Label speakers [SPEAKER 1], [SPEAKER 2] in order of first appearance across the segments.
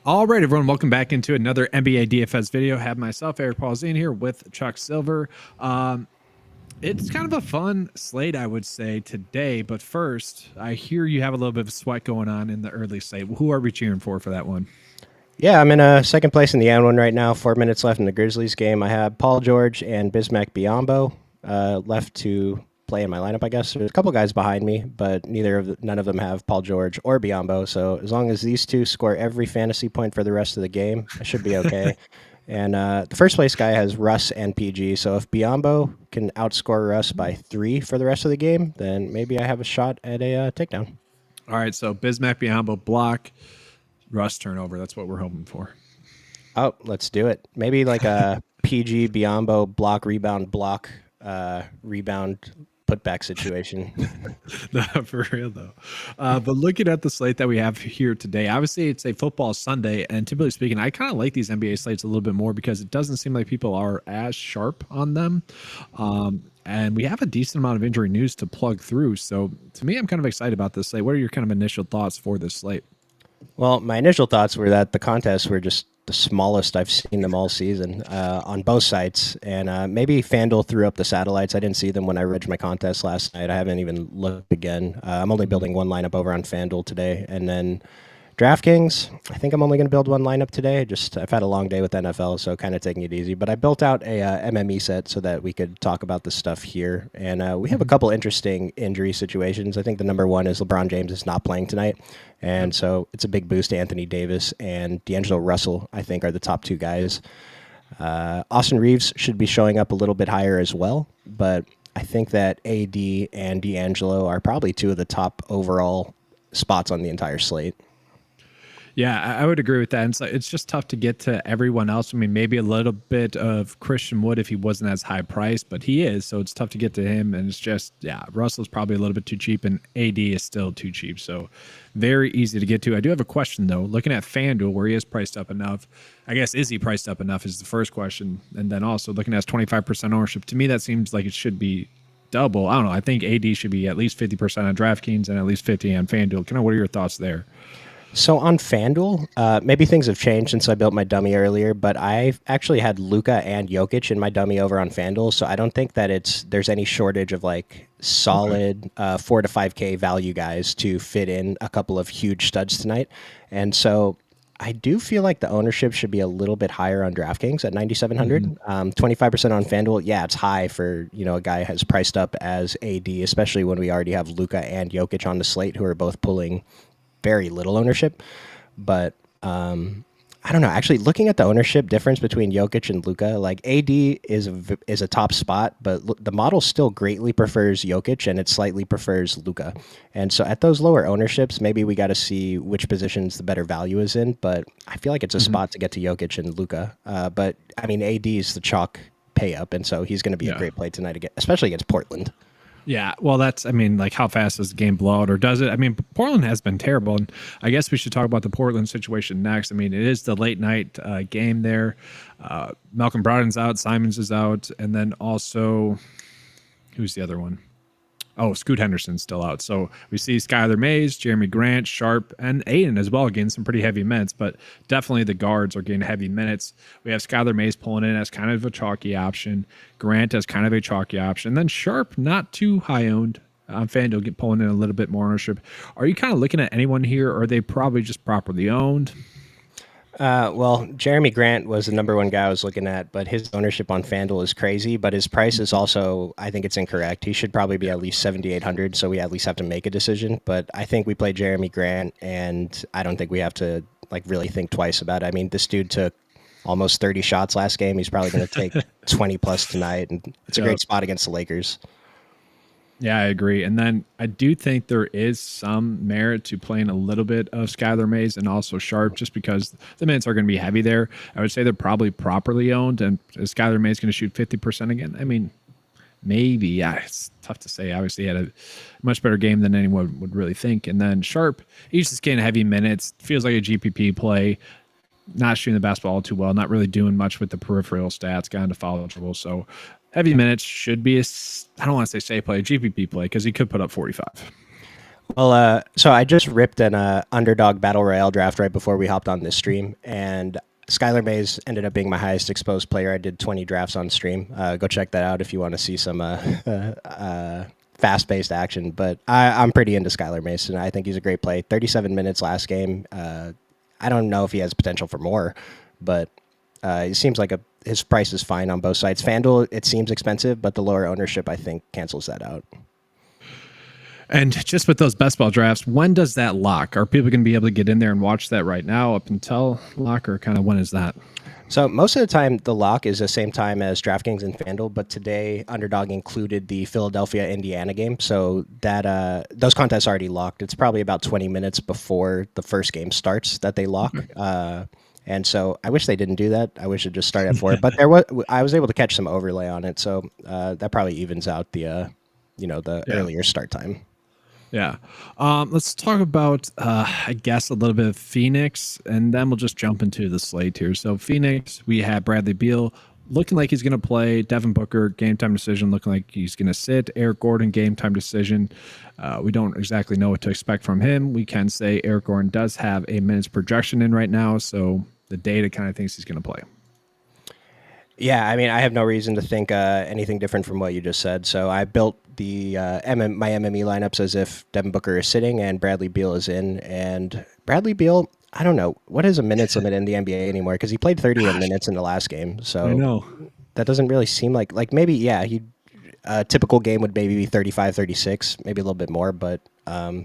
[SPEAKER 1] All right, everyone, welcome back into another NBA DFS video. I have myself, Eric Polzin, here with Chuck Silver. It's kind of a fun slate, I would say, today. But first, I hear you have a little bit of sweat going on in the early slate. Who are we cheering for that one?
[SPEAKER 2] Yeah, I'm in second place in the N one right now. 4 minutes left in the Grizzlies game. I have Paul George and Bismack Biyombo left to play in my lineup. I guess there's a couple guys behind me, but none of them have Paul George or Biyombo. So as long as these two score every fantasy point for the rest of the game, I should be okay. And the first place guy has Russ and PG. So if Biyombo can outscore Russ by 3 for the rest of the game, then maybe I have a shot at a takedown.
[SPEAKER 1] All right, so Bismack Biyombo block, Russ turnover. That's what we're hoping for.
[SPEAKER 2] Oh, let's do it. Maybe like a PG Biyombo block, rebound, putback situation.
[SPEAKER 1] No, for real though. But looking at the slate that we have here today, obviously it's a football Sunday, and typically speaking, I kind of like these NBA slates a little bit more because it doesn't seem like people are as sharp on them. And we have a decent amount of injury news to plug through. So to me, I'm kind of excited about this slate. What are your kind of initial thoughts for this slate?
[SPEAKER 2] Well, my initial thoughts were that the contests were just the smallest I've seen them all season on both sites. And maybe FanDuel threw up the satellites. I didn't see them when I read my contest last night. I haven't even looked again. I'm only building one lineup over on FanDuel today. And then DraftKings, I think I'm only going to build one lineup today. I've had a long day with NFL, so kind of taking it easy. But I built out a MME set so that we could talk about this stuff here. And we have a couple interesting injury situations. I think the number one is LeBron James is not playing tonight. And so it's a big boost to Anthony Davis and D'Angelo Russell, I think, are the top two guys. Austin Reeves should be showing up a little bit higher as well. But I think that AD and D'Angelo are probably two of the top overall spots on the entire slate.
[SPEAKER 1] Yeah, I would agree with that. And so it's just tough to get to everyone else. I mean, maybe a little bit of Christian Wood if he wasn't as high priced, but he is. So it's tough to get to him. And it's just, yeah, Russell's probably a little bit too cheap and AD is still too cheap. So very easy to get to. I do have a question, though. Looking at FanDuel, where he is priced up enough, I guess, is he priced up enough is the first question. And then also looking at his 25% ownership, to me, that seems like it should be double. I don't know. I think AD should be at least 50% on DraftKings and at least 50 on FanDuel. Kind of what are your thoughts there?
[SPEAKER 2] So on FanDuel, maybe things have changed since I built my dummy earlier, but I've actually had Luka and Jokic in my dummy over on FanDuel, so I don't think that there's any shortage of like solid 4 to 5K value guys to fit in a couple of huge studs tonight. And so I do feel like the ownership should be a little bit higher on DraftKings at 9,700. 25% on FanDuel, yeah, it's high for a guy has priced up as AD, especially when we already have Luka and Jokic on the slate who are both pulling very little ownership, but I don't know. Actually, looking at the ownership difference between Jokic and Luka, like AD is a top spot, but the model still greatly prefers Jokic and it slightly prefers Luka. And so at those lower ownerships, maybe we got to see which positions the better value is in. But I feel like it's a spot to get to Jokic and Luka. But I mean, AD is the chalk pay up, and so he's going to be a great play tonight again, especially against Portland.
[SPEAKER 1] Yeah, well, I mean, like how fast does the game blow out or does it? I mean, Portland has been terrible. And I guess we should talk about the Portland situation next. I mean, it is the late night game there. Malcolm Brogdon's out, Simons is out. And then also, who's the other one? Oh, Scoot Henderson's still out. So we see Skylar Mays, Jeremy Grant, Sharp, and Aiden as well getting some pretty heavy minutes, but definitely the guards are getting heavy minutes. We have Skylar Mays pulling in as kind of a chalky option, Grant as kind of a chalky option, and then Sharp, not too high owned on FanDuel, pulling in a little bit more ownership. Are you kind of looking at anyone here, or are they probably just properly owned?
[SPEAKER 2] Well, Jeremy Grant was the number one guy I was looking at, but his ownership on FanDuel is crazy, but his price is also, I think it's incorrect. He should probably be at least 7,800, so we at least have to make a decision. But I think we play Jeremy Grant, and I don't think we have to like really think twice about it. I mean, this dude took almost 30 shots last game. He's probably going to take 20 plus tonight, and it's a great spot against the Lakers.
[SPEAKER 1] Yeah, I agree. And then I do think there is some merit to playing a little bit of Skylar Mays and also Sharp just because the minutes are going to be heavy there. I would say they're probably properly owned. And is Skylar Mays going to shoot 50% again? I mean, maybe. Yeah, it's tough to say. Obviously, he had a much better game than anyone would really think. And then Sharp, he's just getting heavy minutes. Feels like a GPP play. Not shooting the basketball all too well. Not really doing much with the peripheral stats. Got into foul trouble. So heavy minutes should be I don't want to say safe play, GPP play, because he could put up 45.
[SPEAKER 2] Well, so I just ripped an underdog battle royale draft right before we hopped on this stream, and Skylar Mays ended up being my highest exposed player. I did 20 drafts on stream. Go check that out if you want to see some fast-paced action. But I'm pretty into Skylar Mason. I think he's a great play. 37 minutes last game. I don't know if he has potential for more, but it seems like his price is fine on both sides. FanDuel, it seems expensive, but the lower ownership, I think, cancels that out.
[SPEAKER 1] And just with those best ball drafts, when does that lock? Are people going to be able to get in there and watch that right now up until lock, or kind of when is that?
[SPEAKER 2] So most of the time, the lock is the same time as DraftKings and FanDuel, but today Underdog included the Philadelphia-Indiana game, so that those contests are already locked. It's probably about 20 minutes before the first game starts that they lock. And so I wish they didn't do that. I wish it just started at 4. But I was able to catch some overlay on it, so that probably evens out the earlier start time.
[SPEAKER 1] Yeah. Let's talk about, I guess, a little bit of Phoenix, and then we'll just jump into the slate here. So Phoenix, we have Bradley Beal looking like he's going to play. Devin Booker, game time decision, looking like he's going to sit. Eric Gordon, game time decision. We don't exactly know what to expect from him. We can say Eric Gordon does have a minutes projection in right now, so the data kind of thinks he's going to play.
[SPEAKER 2] Yeah, I mean, I have no reason to think anything different from what you just said. So I built the my MME lineups as if Devin Booker is sitting and Bradley Beal is in. And Bradley Beal, I don't know, what is a minutes limit in the NBA anymore? Because he played 31 minutes in the last game. So
[SPEAKER 1] I know.
[SPEAKER 2] That doesn't really seem like maybe, yeah, a typical game would maybe be 35, 36, maybe a little bit more. But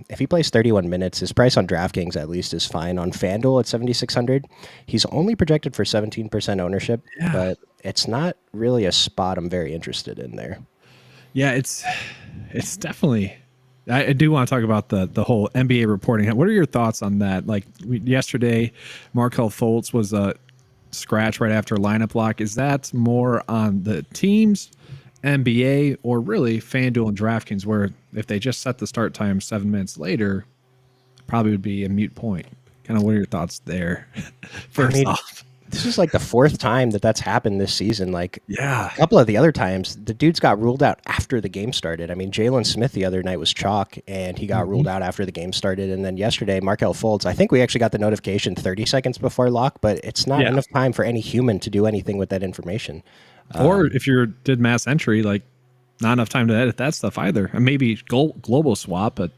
[SPEAKER 2] if he plays 31 minutes, his price on DraftKings at least is fine. On FanDuel at 7,600, he's only projected for 17% ownership, but it's not really a spot I'm very interested in there.
[SPEAKER 1] Yeah, it's definitely. I do want to talk about the whole NBA reporting. What are your thoughts on that? Like yesterday, Markelle Fultz was a scratch right after lineup lock. Is that more on the teams, NBA, or really FanDuel and DraftKings, where if they just set the start time 7 minutes later, probably would be a moot point? Kind of what are your thoughts there? First off.
[SPEAKER 2] This is like the 4th time that's happened this season. Like,
[SPEAKER 1] yeah,
[SPEAKER 2] a couple of the other times, the dudes got ruled out after the game started. I mean, Jalen Smith the other night was chalk, and he got ruled out after the game started. And then yesterday, Markelle Fultz, I think we actually got the notification 30 seconds before lock, but it's not enough time for any human to do anything with that information.
[SPEAKER 1] Or if you did mass entry, like not enough time to edit that stuff either. And maybe global swap, but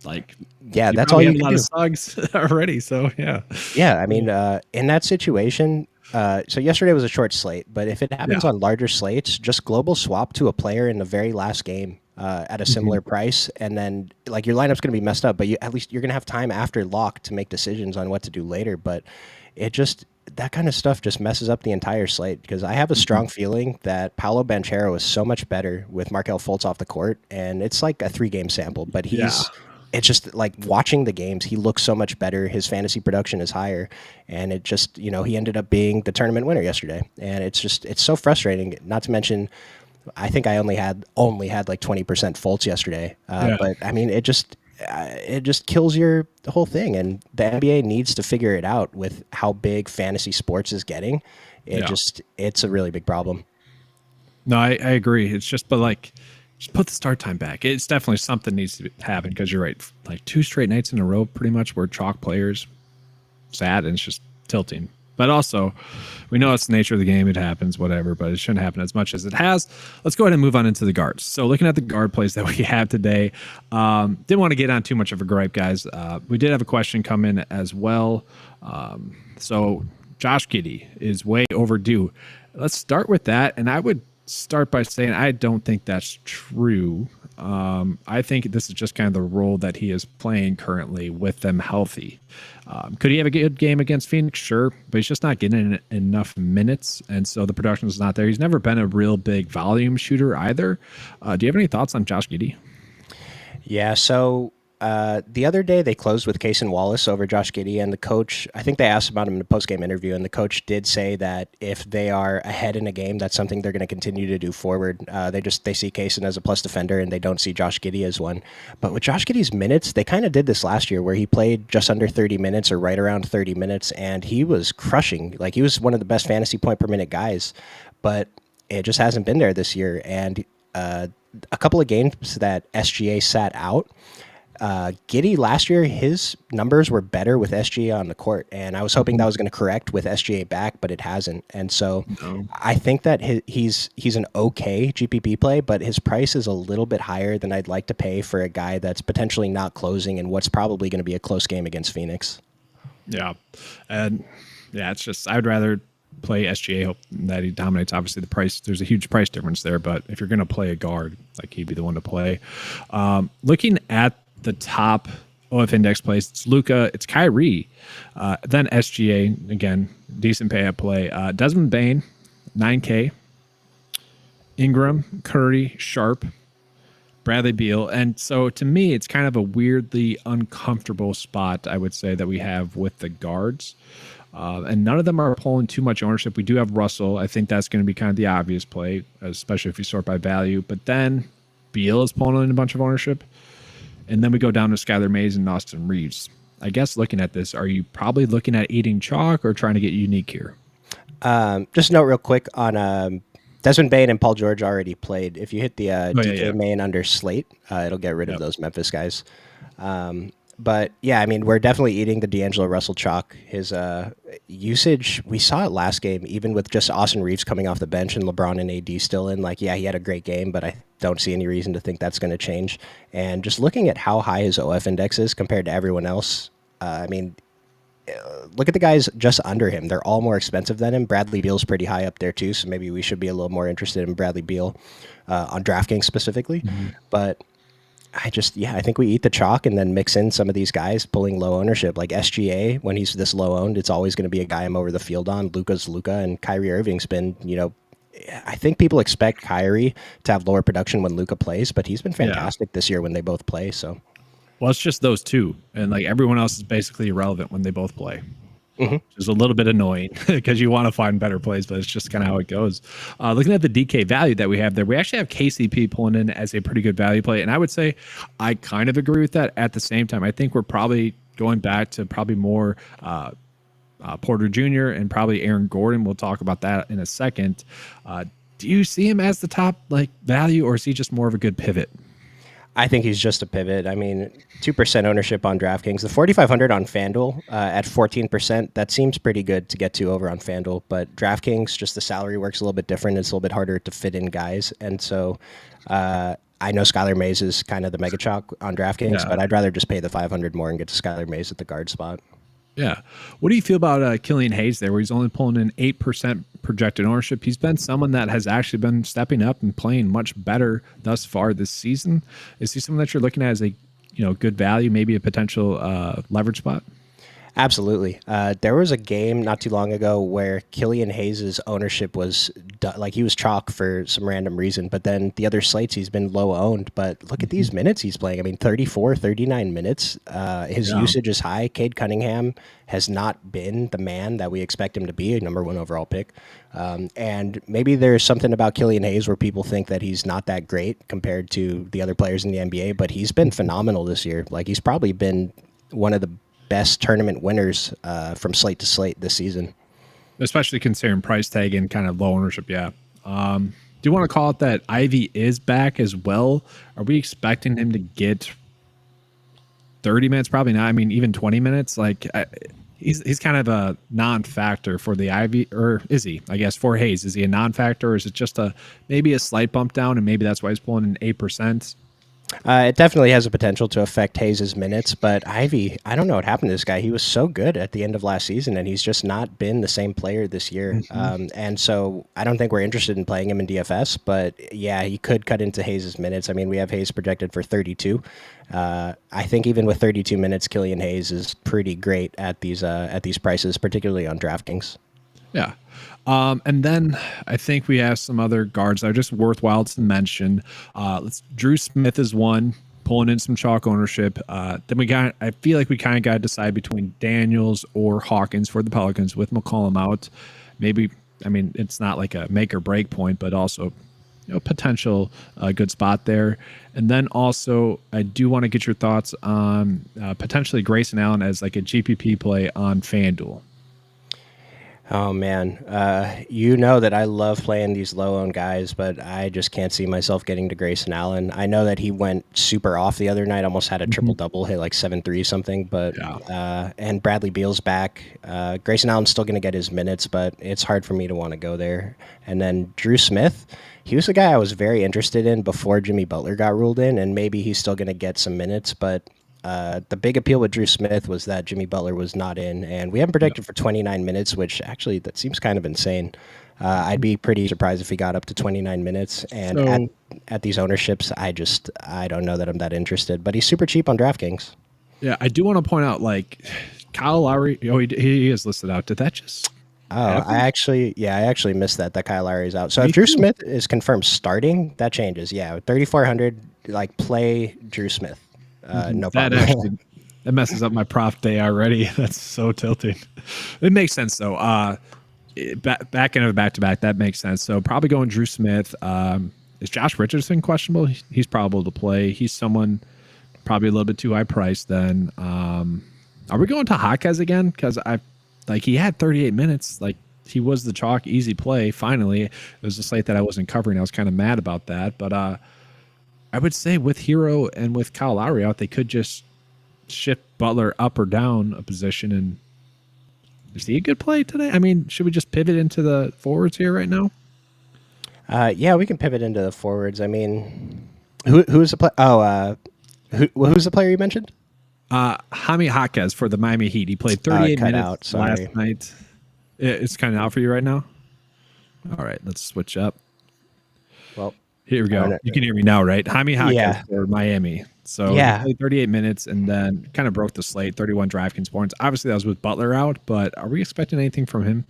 [SPEAKER 1] like,
[SPEAKER 2] yeah, that's all you can do.
[SPEAKER 1] A lot of sugs already, so yeah.
[SPEAKER 2] Yeah, I mean, in that situation, so yesterday was a short slate, but if it happens on larger slates, just global swap to a player in the very last game at a similar price, and then like your lineup's going to be messed up, but at least you're going to have time after lock to make decisions on what to do later. But that kind of stuff just messes up the entire slate, because I have a strong feeling that Paolo Banchero is so much better with Markelle Fultz off the court, and it's like a 3-game sample, but it's just like watching the games, he looks so much better. His fantasy production is higher, and it just, he ended up being the tournament winner yesterday. And it's so frustrating. Not to mention, I think I only had like 20% Fultz yesterday. But I mean, it just kills your whole thing. And the NBA needs to figure it out with how big fantasy sports is getting. It's a really big problem.
[SPEAKER 1] No, I agree. It's just, but like, just put the start time back. It's definitely something needs to happen, because you're right. Like 2 straight nights in a row, pretty much, where chalk players sad, and it's just tilting. But also, we know it's the nature of the game. It happens, whatever, but it shouldn't happen as much as it has. Let's go ahead and move on into the guards. So looking at the guard plays that we have today, didn't want to get on too much of a gripe, guys. We did have a question come in as well. So Josh Giddey is way overdue. Let's start with that, and I would start by saying I don't think that's true. I think this is just kind of the role that he is playing currently with them healthy. Could he have a good game against Phoenix? Sure, but he's just not getting enough minutes, and so the production is not there. He's never been a real big volume shooter either. Do you have any thoughts on Josh Giddey?
[SPEAKER 2] Yeah, so the other day they closed with Cason Wallace over Josh Giddey, and the coach, I think they asked about him in a post-game interview, and the coach did say that if they are ahead in a game, that's something they're going to continue to do forward. They see Cason as a plus defender, and they don't see Josh Giddey as one. But with Josh Giddey's minutes, they kind of did this last year, where he played just under 30 minutes or right around 30 minutes, and he was crushing. Like, he was one of the best fantasy point per minute guys, but it just hasn't been there this year. And a couple of games that SGA sat out, Giddy last year, his numbers were better with SGA on the court, and I was hoping that was going to correct with SGA back, but it hasn't. And so
[SPEAKER 1] No.
[SPEAKER 2] I think that he's an okay GPP play, but his price is a little bit higher than I'd like to pay for a guy that's potentially not closing in what's probably going to be a close game against Phoenix.
[SPEAKER 1] Yeah. And yeah, it's just, I'd rather play SGA, hope that he dominates. Obviously, the price, there's a huge price difference there, but if you're going to play a guard, like he'd be the one to play. Looking at the top OF index plays, it's Luka, it's Kyrie, then SGA, again, decent pay at play. Desmond Bane, 9K. Ingram, Curry, Sharp, Bradley Beal. And so to me, it's kind of a weirdly uncomfortable spot, I would say, that we have with the guards. And none of them are pulling too much ownership. We do have Russell. I think that's going to be kind of the obvious play, especially if you sort by value. But then Beal is pulling in a bunch of ownership. And then we go down to Skylar Mays and Austin Reeves. I guess looking at this, are you probably looking at eating chalk or trying to get unique here?
[SPEAKER 2] Just a note real quick on Desmond Bane and Paul George already played. If you hit the DK main under Slate, it'll get rid of those Memphis guys. But yeah, I mean, we're definitely eating the D'Angelo Russell chalk. His usage, we saw it last game, even with just Austin Reeves coming off the bench and LeBron and AD still in. Like, yeah, he had a great game, but I don't see any reason to think that's going to change. And just looking at how high his OF index is compared to everyone else, I mean, look at the guys just under him. They're all more expensive than him. Bradley Beal's pretty high up there too, so maybe we should be a little more interested in Bradley Beal on DraftKings specifically. But I think we eat the chalk and then mix in some of these guys pulling low ownership. Like SGA, when he's this low owned, it's always going to be a guy I'm over the field on. Luka's Luka, and Kyrie Irving's been, I think people expect Kyrie to have lower production when Luka plays, but he's been fantastic this year when they both play. So,
[SPEAKER 1] well, it's just those two, and like everyone else is basically irrelevant when they both play. Which is a little bit annoying because you want to find better plays, but it's just kind of how it goes. Looking at the DK value that we have there, we actually have KCP pulling in as a pretty good value play. And I would say I kind of agree with that. At the same time, I think we're probably going back to probably more Porter Jr. and probably Aaron Gordon. We'll talk about that in a second. Do you see him as the top value, or is he just more of a good pivot?
[SPEAKER 2] I think he's just a pivot. I mean, 2% ownership on DraftKings. The 4,500 on FanDuel at 14%, that seems pretty good to get to over on FanDuel. But DraftKings, just the salary works a little bit different. It's a little bit harder to fit in guys. And so I know Skylar Mays is kind of the mega chalk on DraftKings, but I'd rather just pay the 500 more and get to Skylar Mays at the guard spot.
[SPEAKER 1] Yeah. What do you feel about Killian Hayes there, where he's only pulling in 8% projected ownership? He's been someone that has actually been stepping up and playing much better thus far this season. Is he someone that you're looking at as a good value, maybe a potential leverage spot?
[SPEAKER 2] Absolutely. There was a game not too long ago where Killian Hayes' ownership was he was chalk for some random reason, but then the other slates he's been low owned. But look at these minutes he's playing. I mean, 34, 39 minutes. His usage is high. Cade Cunningham has not been the man that we expect him to be, a number 1 overall pick. And maybe there's something about Killian Hayes where people think that he's not that great compared to the other players in the NBA, but he's been phenomenal this year. Like, he's probably been one of the best tournament winners from slate to slate this season,
[SPEAKER 1] especially considering price tag and kind of low ownership. Do you want to call it that Ivy is back as well? Are we expecting him to get 30 minutes? Probably not. I mean, even 20 minutes. He's kind of a non-factor for the Ivy, or is he? I guess for Hayes, is he a non-factor, or is it just maybe a slight bump down, and maybe that's why he's pulling in 8%?
[SPEAKER 2] It definitely has a potential to affect Hayes' minutes, but Ivy, I don't know what happened to this guy. He was so good at the end of last season, and he's just not been the same player this year. And so I don't think we're interested in playing him in DFS, but yeah, he could cut into Hayes' minutes. I mean, we have Hayes projected for 32. I think even with 32 minutes, Killian Hayes is pretty great at these prices, particularly on DraftKings.
[SPEAKER 1] Yeah. And then I think we have some other guards that are just worthwhile to mention. Drew Smith is one, pulling in some chalk ownership. Then I feel like we kind of got to decide between Daniels or Hawkins for the Pelicans with McCollum out. Maybe, I mean, it's not like a make or break point, but also potential good spot there. And then also, I do want to get your thoughts on potentially Grayson Allen as like a GPP play on FanDuel.
[SPEAKER 2] Oh man, you know that I love playing these low-owned guys, but I just can't see myself getting to Grayson Allen. I know that he went super off the other night, almost had a triple
[SPEAKER 1] Mhm.
[SPEAKER 2] double, hit like 7-3 something. But
[SPEAKER 1] Yeah.
[SPEAKER 2] and Bradley Beal's back. Grayson Allen's still going to get his minutes, but it's hard for me to want to go there. And then Drew Smith, he was the guy I was very interested in before Jimmy Butler got ruled in, and maybe he's still going to get some minutes, but the big appeal with Drew Smith was that Jimmy Butler was not in, and we haven't
[SPEAKER 1] Yeah.
[SPEAKER 2] predicted for 29 minutes, which actually that seems kind of insane. I'd be pretty surprised if he got up to 29 minutes. And
[SPEAKER 1] So
[SPEAKER 2] at these ownerships, I don't know that I'm that interested. But he's super cheap on DraftKings.
[SPEAKER 1] yeah, I do want to point out like Kyle Lowry. Oh, he is listed out. Did that just
[SPEAKER 2] Oh,
[SPEAKER 1] happen?
[SPEAKER 2] I actually missed that Kyle Lowry's out. So
[SPEAKER 1] Me
[SPEAKER 2] if Drew
[SPEAKER 1] too.
[SPEAKER 2] Smith is confirmed starting, that changes. Yeah, 3,400, like play Drew Smith, no
[SPEAKER 1] That
[SPEAKER 2] problem.
[SPEAKER 1] actually that messes up my prop day already. That's so tilting. It makes sense though. Back into back to back, that makes sense. So probably going Drew Smith. Is Josh Richardson questionable? He's probable to play. He's someone probably a little bit too high priced. Then are we going to Jaquez again? Because I like he had 38 minutes. Like he was the chalk easy play. Finally, it was a slate that I wasn't covering. I was kind of mad about that, but I would say with Hero and with Kyle Lowry out, they could just shift Butler up or down a position. And is he a good play today? I mean, should we just pivot into the forwards here right now?
[SPEAKER 2] Yeah, we can pivot into the forwards. I mean, who's the play? Oh, who's the player you mentioned?
[SPEAKER 1] Jaime Jaquez for the Miami Heat. He played
[SPEAKER 2] It
[SPEAKER 1] 38
[SPEAKER 2] cut
[SPEAKER 1] minutes
[SPEAKER 2] out.
[SPEAKER 1] last
[SPEAKER 2] Sorry.
[SPEAKER 1] night. It's kind of out for you right now. All right, let's switch up.
[SPEAKER 2] Well,
[SPEAKER 1] Here we
[SPEAKER 2] I don't
[SPEAKER 1] go.
[SPEAKER 2] know.
[SPEAKER 1] You can hear me now, right? Jaime Jaquez
[SPEAKER 2] Yeah,
[SPEAKER 1] for Miami. So he
[SPEAKER 2] yeah.
[SPEAKER 1] played 38 minutes and then kind of broke the slate, 31 DraftKings points. Obviously, that was with Butler out, but are we expecting anything from him?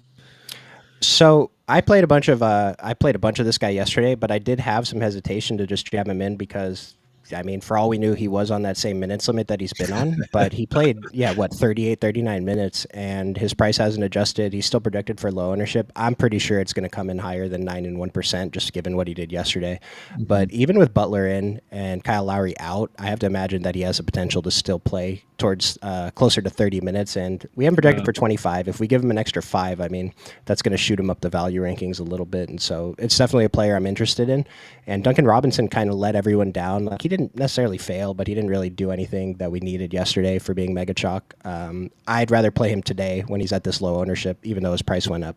[SPEAKER 2] So I played a bunch of this guy yesterday, but I did have some hesitation to just jab him in because I mean, for all we knew, he was on that same minutes limit that he's been on, but he played, yeah, what, 38, 39 minutes, and his price hasn't adjusted. He's still projected for low ownership. I'm pretty sure it's going to come in higher than 9 and 1%, just given what he did yesterday.
[SPEAKER 1] Mhm.
[SPEAKER 2] But even with Butler in and Kyle Lowry out, I have to imagine that he has the potential to still play towards closer to 30 minutes. And we haven't projected
[SPEAKER 1] Yeah.
[SPEAKER 2] for 25. If we give him an extra 5, I mean, that's going to shoot him up the value rankings a little bit. And so it's definitely a player I'm interested in. And Duncan Robinson kind of let everyone down. Like he didn't necessarily fail, but he didn't really do anything that we needed yesterday for being mega chalk. I'd rather play him today when he's at this low ownership, even though his price went up.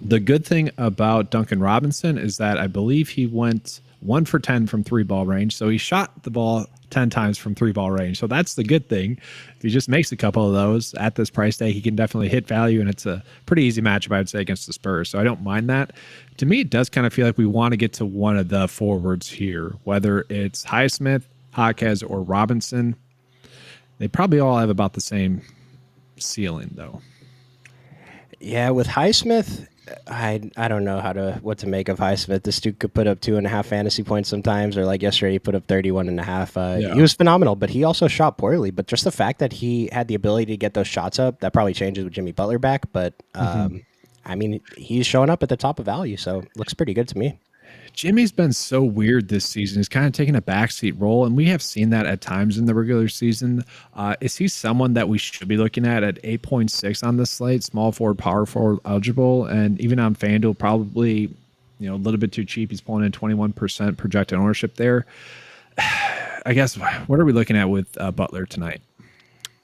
[SPEAKER 1] The good thing about Duncan Robinson is that I believe he went 1 for 10 from 3 ball range. So he shot the ball 10 times from 3 ball range. So that's the good thing. If he just makes a couple of those at this price tag, he can definitely hit value. And it's a pretty easy matchup, I would say, against the Spurs. So I don't mind that. To me, it does kind of feel like we want to get to one of the forwards here, whether it's Highsmith, Jaquez, or Robinson. They probably all have about the same ceiling, though.
[SPEAKER 2] Yeah, with Highsmith, I don't know what to make of Highsmith. This dude could put up 2.5 fantasy points sometimes, or like yesterday he put up 31.5.
[SPEAKER 1] Yeah.
[SPEAKER 2] He was phenomenal, but he also shot poorly. But just the fact that he had the ability to get those shots up, that probably changes with Jimmy Butler back. But I mean, he's showing up at the top of value, so looks pretty good to me.
[SPEAKER 1] Jimmy's been so weird this season. He's kind of taking a backseat role, and we have seen that at times in the regular season. Is he someone that we should be looking at 8.6 on the slate, small forward, power forward eligible, and even on FanDuel, probably a little bit too cheap. He's pulling in 21% projected ownership there. I guess what are we looking at with Butler tonight?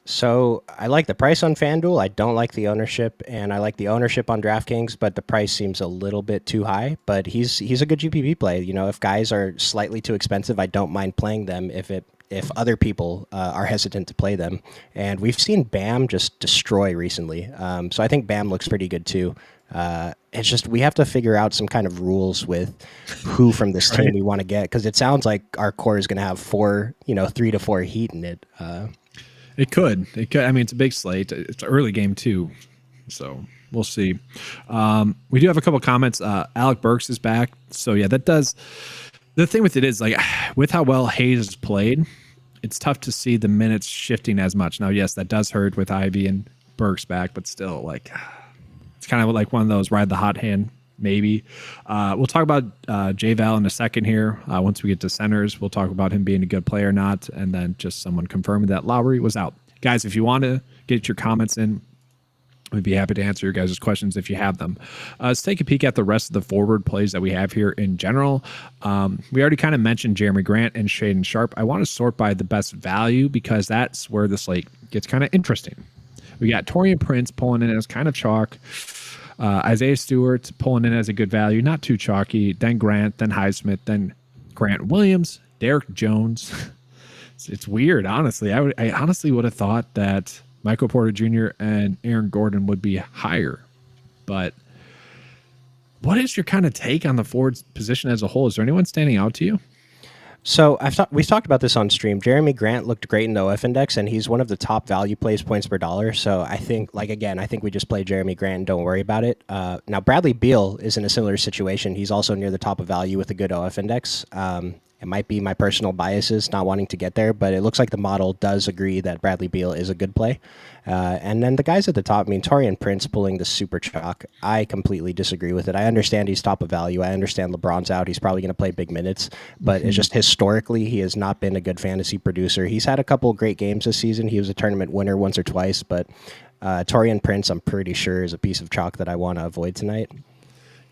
[SPEAKER 2] So I like the price on FanDuel. I don't like the ownership, and I like the ownership on DraftKings, but the price seems a little bit too high. But he's a good GPP play. If guys are slightly too expensive, I don't mind playing them if other people are hesitant to play them. And we've seen Bam just destroy recently. So I think Bam looks pretty good too. It's just we have to figure out some kind of rules with who from this team
[SPEAKER 1] Right.
[SPEAKER 2] we want to get because it sounds like our core is going to have 3 to 4 Heat in it.
[SPEAKER 1] It could. It could. I mean, it's a big slate. It's an early game too, so we'll see. We do have a couple comments. Alec Burks is back, so yeah, that does. The thing with it is like with how well Hayes has played, it's tough to see the minutes shifting as much. Now, yes, that does hurt with Ivy and Burks back, but still, like it's kind of like one of those ride the hot hand. Maybe we'll talk about J Val in a second here. Once we get to centers, we'll talk about him being a good player or not, and then just someone confirming that Lowry was out. Guys, if you want to get your comments in, We'd be happy to answer your guys' questions if you have them. Let's take a peek at the rest of the forward plays that we have here in general. We already kind of mentioned Jeremy Grant and Shaden Sharp. I want to sort by the best value because that's where the slate gets kind of interesting. We got Taurean Prince pulling in as kind of chalk. Isaiah Stewart pulling in as a good value, not too chalky. Then Grant, then Highsmith, then Grant Williams, Derek Jones. It's weird, honestly. I honestly would have thought that Michael Porter Jr. and Aaron Gordon would be higher. But what is your kind of take on the forward position as a whole? Is there anyone standing out to you?
[SPEAKER 2] So we've talked about this on stream. Jeremy Grant looked great in the OF index, and he's one of the top value plays points per dollar. So I think, I think we just play Jeremy Grant and don't worry about it. Now, Bradley Beal is in a similar situation. He's also near the top of value with a good OF index. It might be my personal biases not wanting to get there, but it looks like the model does agree that Bradley Beal is a good play. And then the guys at the top, Taurean Prince pulling the super chalk, I completely disagree with it. I understand he's top of value. I understand LeBron's out. He's probably going to play big minutes, but it's just historically, he has not been a good fantasy producer. He's had a couple of great games this season. He was a tournament winner once or twice, but Taurean Prince, I'm pretty sure, is a piece of chalk that I want to avoid tonight.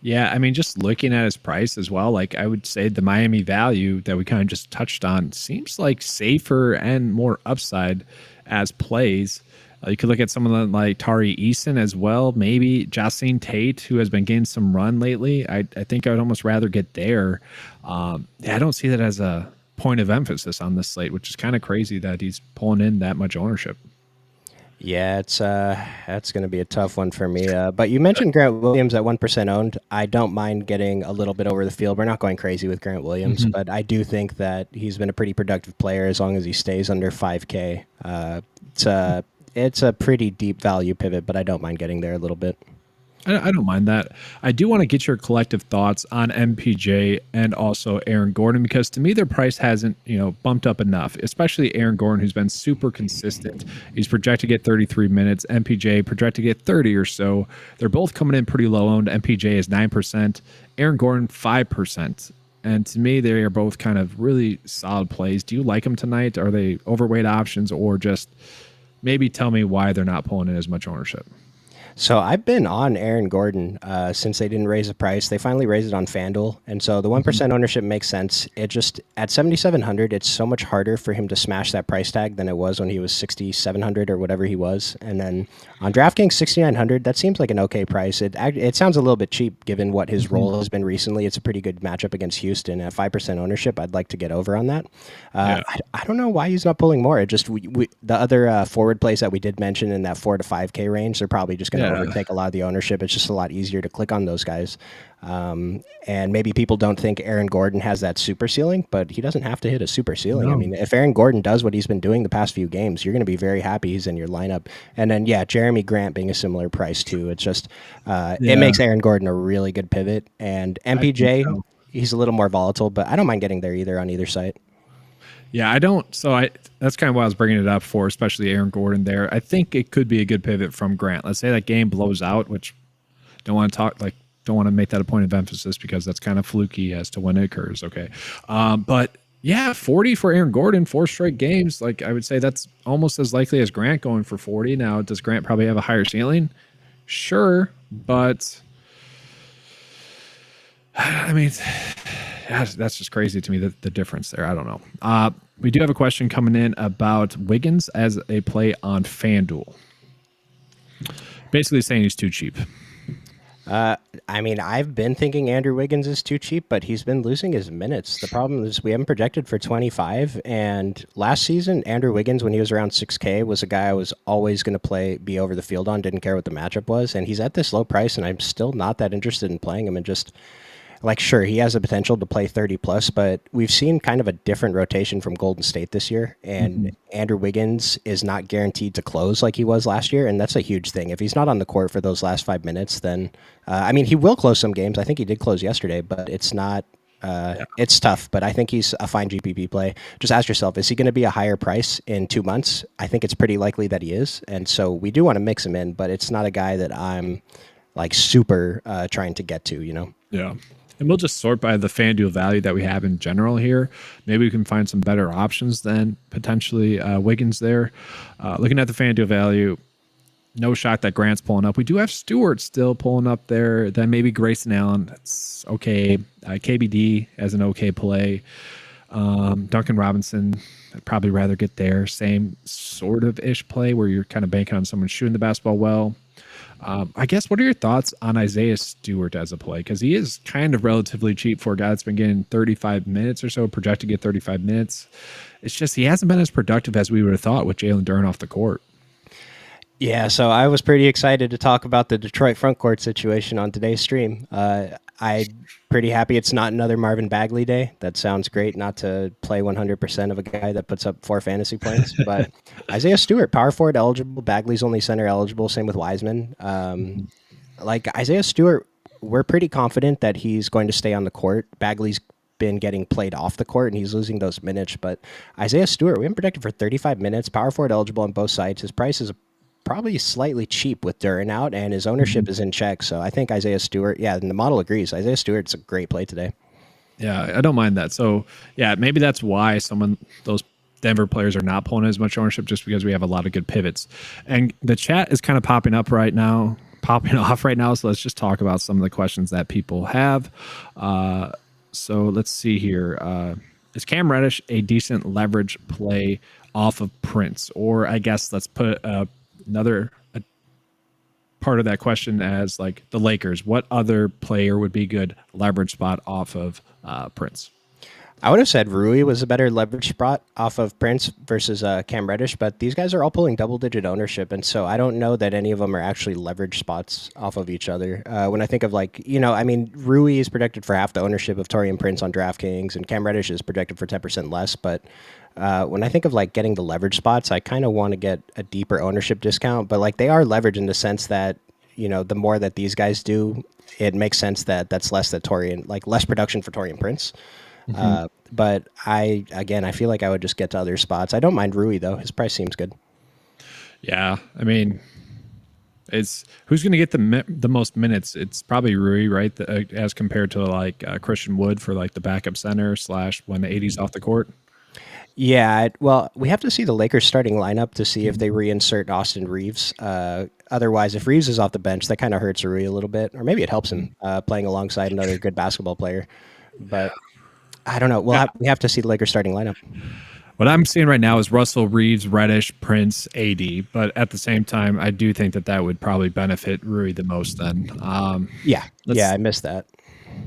[SPEAKER 1] Yeah, just looking at his price as well, I would say the Miami value that we kind of just touched on seems like safer and more upside as plays. You could look at someone like Tari Eason as well, maybe Jacine Tate, who has been getting some run lately. I think I would almost rather get there. I don't see that as a point of emphasis on this slate, which is kind of crazy that he's pulling in that much ownership.
[SPEAKER 2] Yeah, that's going to be a tough one for me. But you mentioned Grant Williams at 1% owned. I don't mind getting a little bit over the field. We're not going crazy with Grant Williams, but I do think that he's been a pretty productive player as long as he stays under 5K. It's a pretty deep value pivot, but I don't mind getting there a little bit.
[SPEAKER 1] I don't mind that. I do want to get your collective thoughts on MPJ and also Aaron Gordon, because to me their price hasn't, bumped up enough, especially Aaron Gordon, who's been super consistent. He's projected to get 33 minutes. MPJ projected to get 30 or so. They're both coming in pretty low owned. MPJ is 9%, Aaron Gordon 5%. And to me, they are both kind of really solid plays. Do you like them tonight? Are they overweight options, or just maybe tell me why they're not pulling in as much ownership?
[SPEAKER 2] So I've been on Aaron Gordon since they didn't raise the price. They finally raised it on FanDuel, and so the 1% ownership makes sense. It just at 7,700, it's so much harder for him to smash that price tag than it was when he was 6,700 or whatever he was. And then on DraftKings 6,900, that seems like an okay price. It sounds a little bit cheap given what his role has been recently. It's a pretty good matchup against Houston. At 5% ownership, I'd like to get over on that. I don't know why he's not pulling more. It just the other forward plays that we did mention in that 4 to 5K range, they're probably just going to overtake a lot of the ownership. It's just a lot easier to click on those guys. And maybe people don't think Aaron Gordon has that super ceiling, but he doesn't have to hit a super ceiling.
[SPEAKER 1] No.
[SPEAKER 2] If Aaron Gordon does what he's been doing the past few games, you're going to be very happy he's in your lineup. And then, Jeremy Grant being a similar price too. It's just, it makes Aaron Gordon a really good pivot. And MPJ, he's a little more volatile, but I don't mind getting there either on either side.
[SPEAKER 1] Yeah, I don't. So that's kind of why I was bringing it up for, especially Aaron Gordon there. I think it could be a good pivot from Grant. Let's say that game blows out, which don't want to make that a point of emphasis because that's kind of fluky as to when it occurs. Okay. But yeah, 40 for Aaron Gordon, 4 straight games. I would say that's almost as likely as Grant going for 40. Now, does Grant probably have a higher ceiling? Sure. But that's just crazy to me, the difference there. I don't know. We do have a question coming in about Wiggins as a play on FanDuel. Basically saying he's too cheap.
[SPEAKER 2] I've been thinking Andrew Wiggins is too cheap, but he's been losing his minutes. The problem is we haven't projected for 25, and last season, Andrew Wiggins, when he was around 6K, was a guy I was always going to be over the field on, didn't care what the matchup was, and he's at this low price, and I'm still not that interested in playing him, and just... sure, he has the potential to play 30 plus, but we've seen kind of a different rotation from Golden State this year. And Andrew Wiggins is not guaranteed to close like he was last year. And that's a huge thing. If he's not on the court for those last 5 minutes, then, he will close some games. I think he did close yesterday, but it's not, it's tough. But I think he's a fine GPP play. Just ask yourself, is he going to be a higher price in 2 months? I think it's pretty likely that he is. And so we do want to mix him in, but it's not a guy that I'm super trying to get to,
[SPEAKER 1] Yeah. And we'll just sort by the FanDuel value that we have in general here. Maybe we can find some better options than potentially Wiggins there. Looking at the FanDuel value, no shock that Grant's pulling up. We do have Stewart still pulling up there. Then maybe Grayson Allen. That's okay. KBD as an okay play. Duncan Robinson, I'd probably rather get there. Same sort of ish play where you're kind of banking on someone shooting the basketball well. I guess, what are your thoughts on Isaiah Stewart as a play? Because he is kind of relatively cheap for a guy that's been getting 35 minutes or so, projected to get 35 minutes. It's just he hasn't been as productive as we would have thought with Jalen Duren off the court.
[SPEAKER 2] Yeah, so I was pretty excited to talk about the Detroit front court situation on today's stream. I'm pretty happy it's not another Marvin Bagley day. That sounds great, not to play 100% of a guy that puts up 4 fantasy points. But Isaiah Stewart, power forward eligible. Bagley's only center eligible. Same with Wiseman. Like Isaiah Stewart, we're pretty confident that he's going to stay on the court. Bagley's been getting played off the court and he's losing those minutes. But Isaiah Stewart, we have projected for 35 minutes, power forward eligible on both sides. His price is probably slightly cheap with Duren out, and his ownership is in check. So I think Isaiah Stewart, and the model agrees. Isaiah Stewart's a great play today.
[SPEAKER 1] Yeah, I don't mind that. So, yeah, maybe that's why those Denver players are not pulling as much ownership, just because we have a lot of good pivots. And the chat is kind of popping off right now. So let's just talk about some of the questions that people have. So let's see here. Is Cam Reddish a decent leverage play off of Prince? Or I guess let's put another part of that question as like the Lakers. What other player would be good leverage spot off of Prince?
[SPEAKER 2] I would have said Rui was a better leverage spot off of Prince versus Cam Reddish, but these guys are all pulling double-digit ownership, and so I don't know that any of them are actually leverage spots off of each other. When I think of Rui is projected for half the ownership of Taurean Prince on DraftKings, and Cam Reddish is projected for 10% less, but when I think of like getting the leverage spots, I kind of want to get a deeper ownership discount, but like they are leveraged in the sense that, the more that these guys do, it makes sense that that's less less production for Taurean Prince. But I feel like I would just get to other spots. I don't mind Rui though. His price seems good.
[SPEAKER 1] Yeah. I mean, who's going to get the most minutes? It's probably Rui, right? As compared to like Christian Wood for like the backup center / when the 80's off the court.
[SPEAKER 2] Yeah, well, we have to see the Lakers starting lineup to see if they reinsert Austin Reeves. Otherwise, if Reeves is off the bench, that kind of hurts Rui a little bit, or maybe it helps him playing alongside another good basketball player. But I don't know. We have to see the Lakers starting lineup.
[SPEAKER 1] What I'm seeing right now is Russell, Reeves, Reddish, Prince, AD. But at the same time, I do think that would probably benefit Rui the most then.
[SPEAKER 2] I missed that.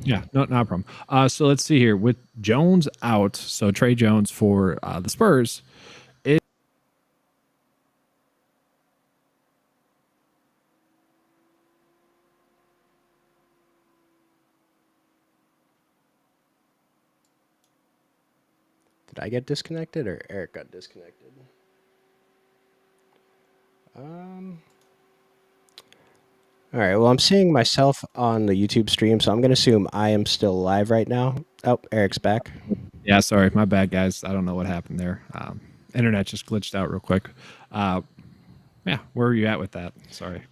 [SPEAKER 1] Yeah, no problem. So let's see here. With Jones out, so Trey Jones for the Spurs.
[SPEAKER 2] Did I get disconnected or Eric got disconnected? All right, well, I'm seeing myself on the YouTube stream, so I'm going to assume I am still live right now. Oh, Eric's back.
[SPEAKER 1] Yeah, sorry. My bad, guys. I don't know what happened there. Internet just glitched out real quick. Where are you at with that? Sorry.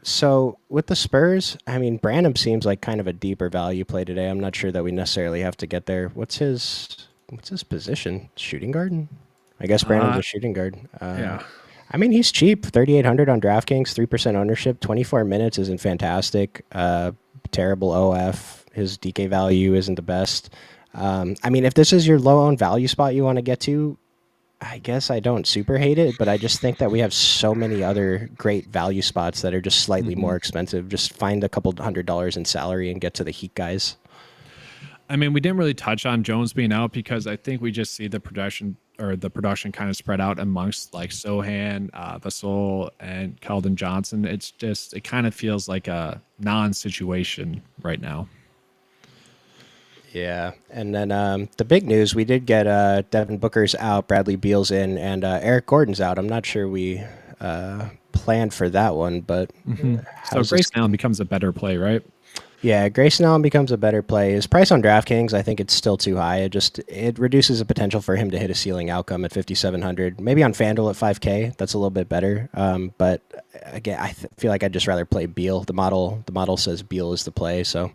[SPEAKER 2] So with the Spurs, I mean, Branham seems like kind of a deeper value play today. I'm not sure that we necessarily have to get there. What's his position? Shooting guard? I guess Branham's a shooting guard.
[SPEAKER 1] Yeah.
[SPEAKER 2] I mean, he's cheap. 3,800 on DraftKings, 3% ownership, 24 minutes isn't fantastic. Terrible OF. His DK value isn't the best. I mean, if this is your low-owned value spot you want to get to, I guess I don't super hate it, but I just think that we have so many other great value spots that are just slightly more expensive. Just find a couple $100 in salary and get to the Heat guys.
[SPEAKER 1] I mean, we didn't really touch on Jones being out because I think we just see the production kind of spread out amongst like Sohan, Vasol, and Keldon Johnson. It kind of feels like a non-situation right now.
[SPEAKER 2] Yeah, and then the big news, we did get Devin Booker's out, Bradley Beal's in, and Eric Gordon's out. I'm not sure we planned for that one, but...
[SPEAKER 1] So Grayson Allen becomes a better play, right?
[SPEAKER 2] Yeah, Grayson Allen becomes a better play. His price on DraftKings, I think it's still too high. It reduces the potential for him to hit a ceiling outcome at 5,700. Maybe on FanDuel at 5K, that's a little bit better. But again, I feel like I'd just rather play Beal. The model says Beal is the play, so...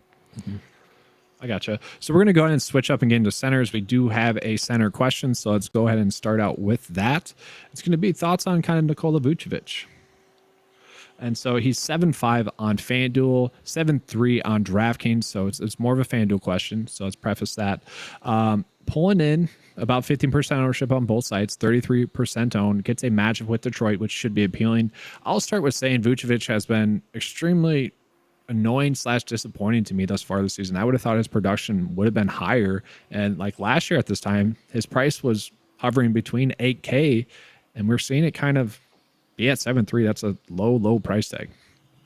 [SPEAKER 1] I gotcha. So we're going to go ahead and switch up and get into centers. We do have a center question, so let's go ahead and start out with that. It's going to be thoughts on kind of Nikola Vucevic. And so he's 7.5 on FanDuel, 7.3 on DraftKings. So it's more of a FanDuel question. So let's preface that. Pulling in about 15% ownership on both sides, 33% owned, gets a matchup with Detroit, which should be appealing. I'll start with saying Vucevic has been extremely annoying / disappointing to me thus far this season. I would have thought his production would have been higher. And like last year at this time, his price was hovering between 8K, and we're seeing it kind of be at 7.3. That's a low price tag.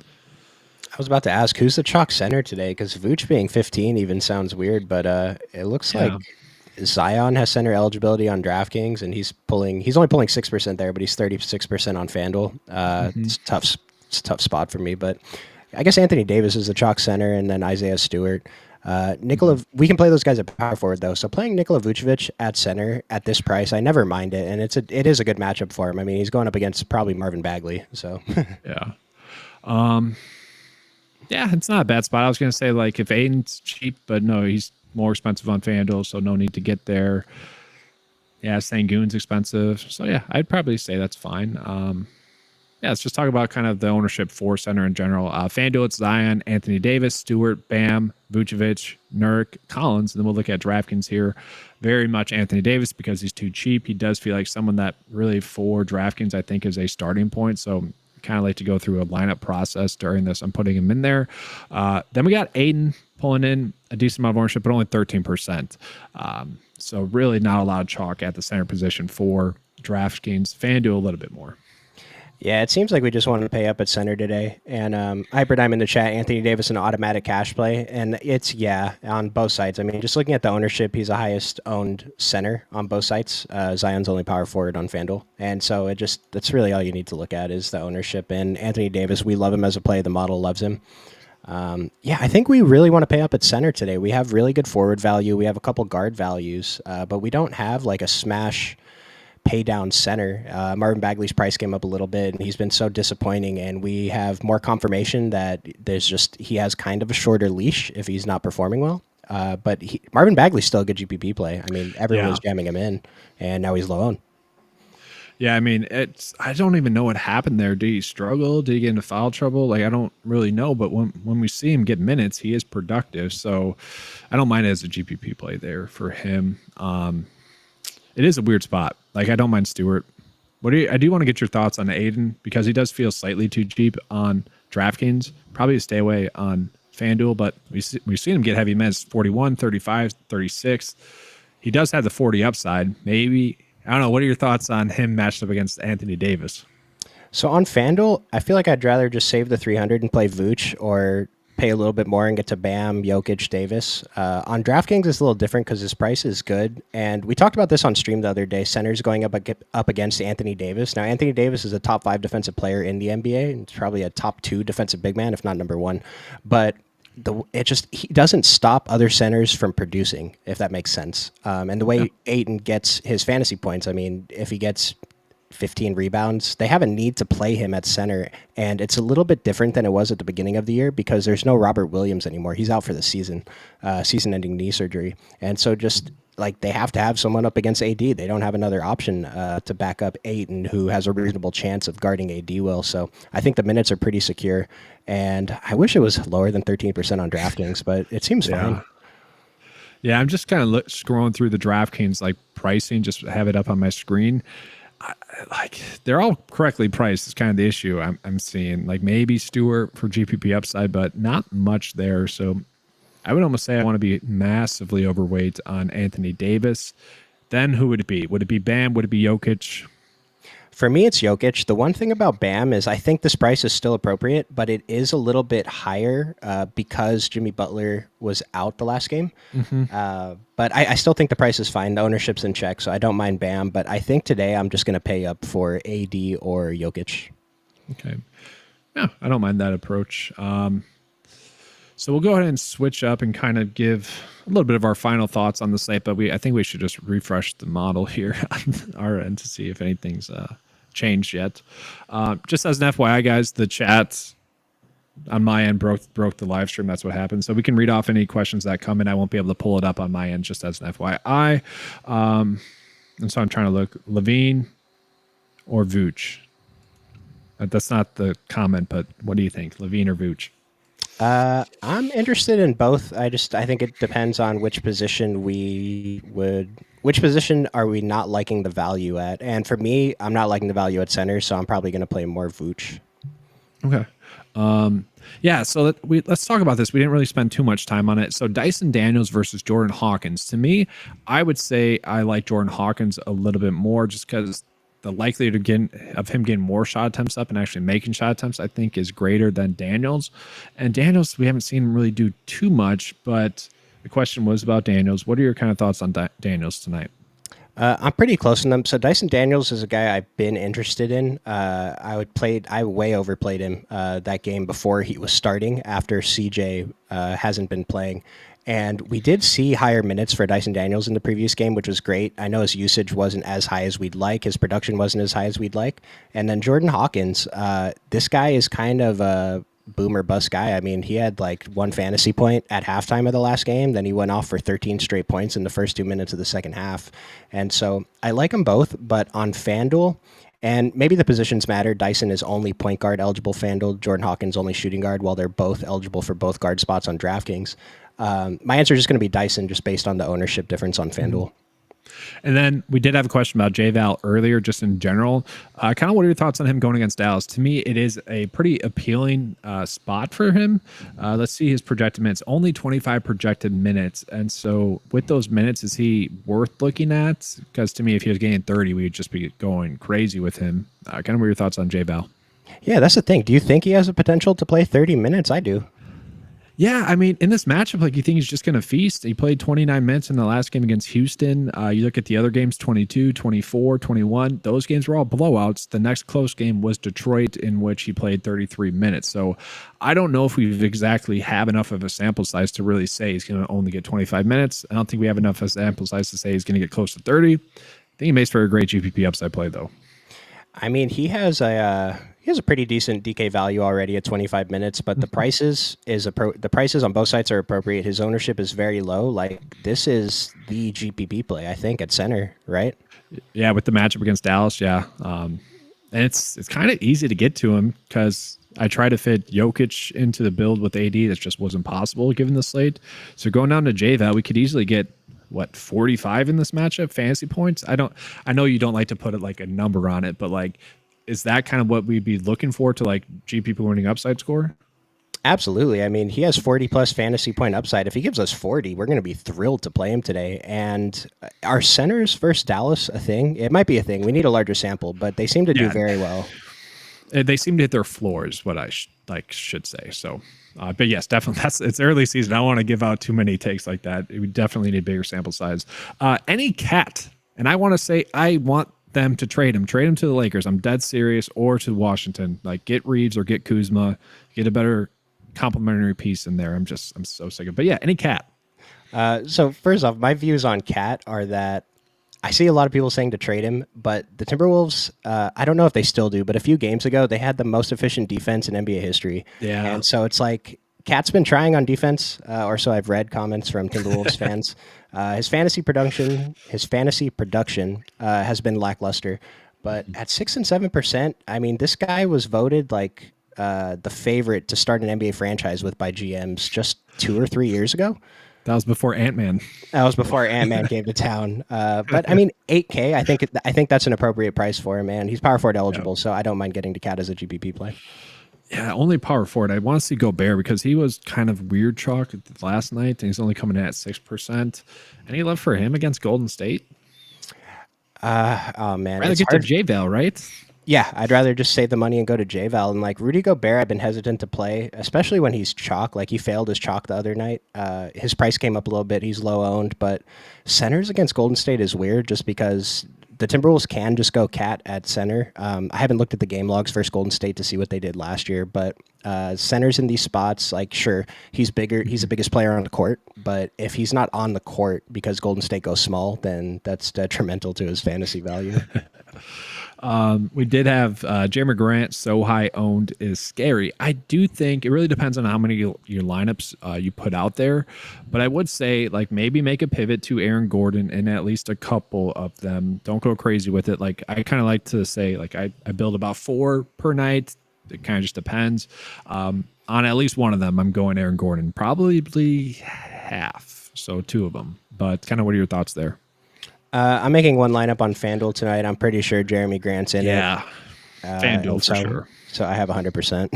[SPEAKER 2] I was about to ask, who's the chalk center today? Because Vooch being 15 even sounds weird, but it looks like Zion has center eligibility on DraftKings, and he's only pulling 6% there, but he's 36% on FanDuel. It's a tough spot for me, but I guess Anthony Davis is the chalk center, and then Isaiah Stewart. We can play those guys at power forward though. So playing Nikola Vucevic at center at this price, I never mind it, and it is a good matchup for him. I mean, he's going up against probably Marvin Bagley. So
[SPEAKER 1] yeah, it's not a bad spot. I was gonna say like if Aiden's cheap, but no, he's more expensive on FanDuel, so no need to get there. Yeah, Sengun's expensive, so yeah, I'd probably say that's fine. Let's just talk about kind of the ownership for center in general. FanDuel, it's Zion, Anthony Davis, Stewart, Bam, Vucevic, Nurk, Collins, and then we'll look at DraftKings here. Very much Anthony Davis because he's too cheap. He does feel like someone that really for DraftKings I think is a starting point, so kind of like to go through a lineup process during this. I'm putting him in there. Then we got Aiden pulling in a decent amount of ownership, but only 13%. So really not a lot of chalk at the center position for DraftKings. FanDuel a little bit more.
[SPEAKER 2] Yeah, it seems like we just wanted to pay up at center today. And Hyperdime in the chat, Anthony Davis an automatic cash play. And it's, on both sides. I mean, just looking at the ownership, he's the highest owned center on both sides. Zion's only power forward on FanDuel. And so that's really all you need to look at is the ownership. And Anthony Davis, we love him as a play. The model loves him. I think we really want to pay up at center today. We have really good forward value. We have a couple guard values, but we don't have like a smash pay down center. Marvin Bagley's price came up a little bit, and he's been so disappointing. And we have more confirmation that he has kind of a shorter leash if he's not performing well. But Marvin Bagley's still a good GPP play. I mean, everyone was jamming him in, and now he's low owned.
[SPEAKER 1] Yeah, I mean, I don't even know what happened there. Did he struggle? Did he get into foul trouble? Like, I don't really know. But when we see him get minutes, he is productive. So I don't mind it as a GPP play there for him. It is a weird spot. Like, I don't mind Stewart. I do want to get your thoughts on Aiden because he does feel slightly too cheap on DraftKings. Probably stay away on FanDuel, but we've seen him get heavy minutes, 41, 35, 36. He does have the 40 upside. Maybe, I don't know. What are your thoughts on him matched up against Anthony Davis?
[SPEAKER 2] So on FanDuel, I feel like I'd rather just save the 300 and play Vooch or pay a little bit more and get to Bam, Jokic, Davis. On DraftKings, it's a little different because his price is good. And we talked about this on stream the other day. Centers going up against Anthony Davis. Now, Anthony Davis is a top 5 defensive player in the NBA. And it's probably a top 2 defensive big man, if not number 1. But he doesn't stop other centers from producing, if that makes sense. And the way Ayton gets his fantasy points, I mean, if he gets 15 rebounds, they have a need to play him at center, and it's a little bit different than it was at the beginning of the year because there's no Robert Williams anymore. He's out for the season-ending knee surgery, and so just like they have to have someone up against AD. They don't have another option to back up Ayton, who has a reasonable chance of guarding AD well. So I think the minutes are pretty secure, and I wish it was lower than 13% on DraftKings, but it seems fine.
[SPEAKER 1] Yeah, I'm just kind of scrolling through the DraftKings like pricing, just have it up on my screen. They're all correctly priced is kind of the issue I'm seeing. Like maybe Stewart for GPP upside, but not much there. So I would almost say I want to be massively overweight on Anthony Davis. Then who would it be? Would it be Bam? Would it be Jokic?
[SPEAKER 2] For me, it's Jokic. The one thing about Bam is I think this price is still appropriate, but it is a little bit higher because Jimmy Butler was out the last game. But I still think the price is fine. The ownership's in check, so I don't mind Bam. But I think today I'm just going to pay up for AD or Jokic.
[SPEAKER 1] Okay. Yeah, I don't mind that approach. So we'll go ahead and switch up and kind of give a little bit of our final thoughts on the slate, but I think we should just refresh the model here on our end to see if anything's changed yet. Just as an FYI, guys, the chat on my end broke the live stream. That's what happened. So we can read off any questions that come in. I won't be able to pull it up on my end, just as an FYI. And so I'm trying to look Levine or Vooch. That's not the comment, but what do you think, Levine or Vooch?
[SPEAKER 2] I'm interested in both. I think it depends on which position are we not liking the value at? And for me, I'm not liking the value at center, so I'm probably going to play more Vooch.
[SPEAKER 1] Okay. Yeah, so let's talk about this. We didn't really spend too much time on it. So Dyson Daniels versus Jordan Hawkins. To me, I would say I like Jordan Hawkins a little bit more just because the likelihood of him getting more shot attempts up and actually making shot attempts, I think, is greater than Daniels. And Daniels, we haven't seen him really do too much, but the question was about Daniels. What are your kind of thoughts on Daniels tonight?
[SPEAKER 2] I'm pretty close on them. So Dyson Daniels is a guy I've been interested in. I way overplayed him that game before he was starting after CJ hasn't been playing. And we did see higher minutes for Dyson Daniels in the previous game, which was great. I know his usage wasn't as high as we'd like. His production wasn't as high as we'd like. And then Jordan Hawkins, this guy is kind of a boomer bust guy. I mean, he had like one fantasy point at halftime of the last game. Then he went off for 13 straight points in the first 2 minutes of the second half. And so I like them both, but on FanDuel, and maybe the positions matter. Dyson is only point guard eligible FanDuel. Jordan Hawkins only shooting guard, while they're both eligible for both guard spots on DraftKings. My answer is just going to be Dyson, just based on the ownership difference on FanDuel.
[SPEAKER 1] And then we did have a question about J-Val earlier, just in general. Kind of what are your thoughts on him going against Dallas? To me, it is a pretty appealing spot for him. Let's see his projected minutes. Only 25 projected minutes. And so with those minutes, is he worth looking at? Because to me, if he was getting 30, we would just be going crazy with him. Kind of what are your thoughts on J-Val?
[SPEAKER 2] Yeah, that's the thing. Do you think he has a potential to play 30 minutes? I do.
[SPEAKER 1] Yeah, I mean, in this matchup, like, you think he's just going to feast. He played 29 minutes in the last game against Houston. You look at the other games, 22, 24, 21. Those games were all blowouts. The next close game was Detroit, in which he played 33 minutes. So I don't know if we exactly have enough of a sample size to really say he's going to only get 25 minutes. I don't think we have enough of a sample size to say he's going to get close to 30. I think he makes for a great GPP upside play, though.
[SPEAKER 2] I mean, he has a pretty decent DK value already at 25 minutes, but the prices on both sites are appropriate. His ownership is very low. Like, this is the GPP play, I think, at center, right?
[SPEAKER 1] Yeah, with the matchup against Dallas, yeah. And it's kind of easy to get to him because I tried to fit Jokic into the build with AD. That just wasn't possible given the slate. So going down to JVAL, we could easily get 45 in this matchup fantasy points. I know you don't like to put it like a number on it, but like, is that kind of what we'd be looking for to like GPP winning upside score?
[SPEAKER 2] Absolutely. I mean, he has 40 plus fantasy point upside. If he gives us 40, we're going to be thrilled to play him today. And are centers versus Dallas a thing? It might be a thing. We need a larger sample, but they seem to do very well.
[SPEAKER 1] They seem to hit their floors, what I should say. So, but yes, definitely. It's early season. I don't want to give out too many takes like that. We definitely need a bigger sample size. Any cat, and I want to say I want them to trade him to the Lakers. I'm dead serious, or to Washington. Like, get Reeves or get Kuzma, get a better complimentary piece in there. I'm so sick of it. But yeah, any cat.
[SPEAKER 2] So first off, my views on Cat are that I see a lot of people saying to trade him, but the Timberwolves, I don't know if they still do, but a few games ago, they had the most efficient defense in NBA history. Yeah. And so it's like, Cat's been trying on defense, or so I've read comments from Timberwolves fans. His fantasy production has been lackluster, but at 6 and 7%, I mean, this guy was voted like the favorite to start an NBA franchise with by GMs just 2 or 3 years ago.
[SPEAKER 1] That was before Ant-Man.
[SPEAKER 2] That was before Ant-Man came to town. But I mean, 8K, I think that's an appropriate price for him, and he's power forward eligible, so I don't mind getting to Cat as a GPP play.
[SPEAKER 1] Yeah, only power forward. I want to see Gobert because he was kind of weird chalk last night, and he's only coming in at 6%. Any love for him against Golden State?
[SPEAKER 2] Oh man,
[SPEAKER 1] rather get to JVAL, right?
[SPEAKER 2] Yeah, I'd rather just save the money and go to JVAL. And like Rudy Gobert, I've been hesitant to play, especially when he's chalk. Like, he failed his chalk the other night. His price came up a little bit. He's low owned, but centers against Golden State is weird just because the Timberwolves can just go Cat at center. I haven't looked at the game logs versus Golden State to see what they did last year, but centers in these spots, like, sure, he's bigger. He's the biggest player on the court, but if he's not on the court because Golden State goes small, then that's detrimental to his fantasy value.
[SPEAKER 1] We did have Jeremy Grant so high owned is scary. I do think it really depends on how many your lineups you put out there, but I would say like maybe make a pivot to Aaron Gordon in at least a couple of them. Don't go crazy with it. Like I kind of like to say like I build about 4 per night. It kind of just depends. On at least one of them, I'm going Aaron Gordon, probably half, so 2 of them. But kind of what are your thoughts there?
[SPEAKER 2] I'm making one lineup on FanDuel tonight. I'm pretty sure Jeremy Grant's in it.
[SPEAKER 1] Yeah, FanDuel for sure.
[SPEAKER 2] So I have 100%.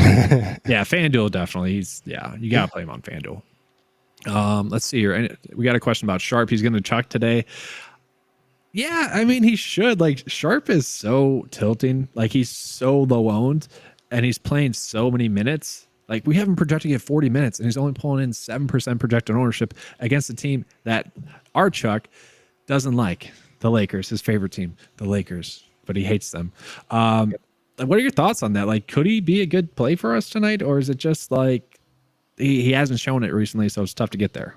[SPEAKER 1] Yeah, FanDuel definitely. You gotta play him on FanDuel. Let's see here. We got a question about Sharp. He's gonna chuck today. Yeah, I mean he should. Like Sharp is so tilting. Like he's so low owned, and he's playing so many minutes. Like we have him projecting at 40 minutes, and he's only pulling in 7% projected ownership against a team that our Chuck doesn't like, the Lakers, his favorite team, the Lakers, but he hates them. What are your thoughts on that? Like, could he be a good play for us tonight, or is it just like he hasn't shown it recently, so it's tough to get there?